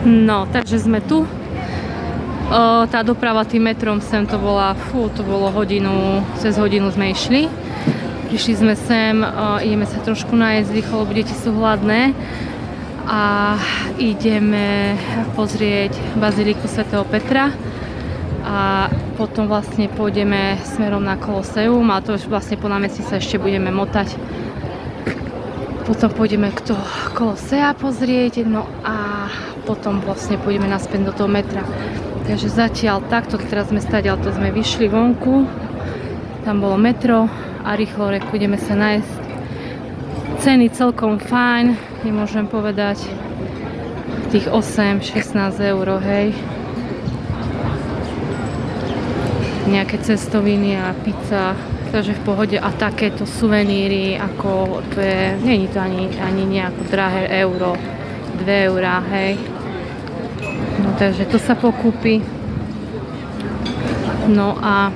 No, takže sme tu. Tá doprava tým metrom sem to bola, to bolo hodinu, cez hodinu sme išli. Prišli sme sem, ideme sa trošku nájsť rýchlo, lebo deti sú hladné. A ideme pozrieť baziliku svätého Petra. A potom vlastne pôjdeme smerom na Koloseum a to už vlastne po námestí sa ešte budeme motať. Potom pôjdeme k toho Kolosea pozrieť, no a potom vlastne pôjdeme naspäť do toho metra. Takže zatiaľ takto, teraz sme stadiaľ, to sme vyšli vonku, tam bolo metro a rýchlo ideme sa nájsť. Ceny celkom fajn, nemôžem povedať, tých 8-16 eur, hej. Nejaké cestoviny a pizza, takže v pohode a takéto suveníry, ako to je, nie je to ani nejako drahé euro, 2 eurá, hej. No takže to sa pokúpi. No a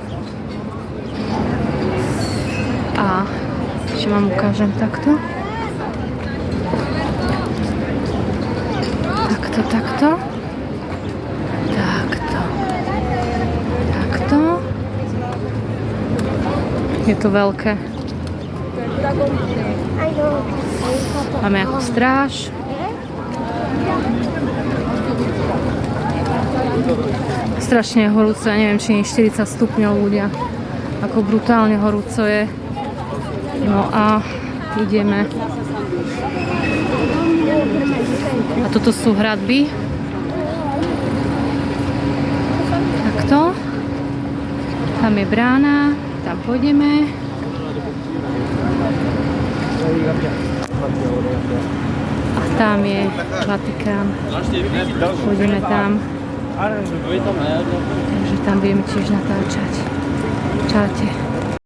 ešte vám ukážem takto. Takto. Je to veľké. Máme ako stráž. Strašne je horúco, ja neviem, či nie 40 stupňov ľudia. Ako brutálne horúco je. No a ideme. A toto sú hradby. Takto. Tam je brána. Tam pôjdeme. A tam je Vatikán. Pôjdeme tam. Takže tam budeme tiež natáčať. Čaute.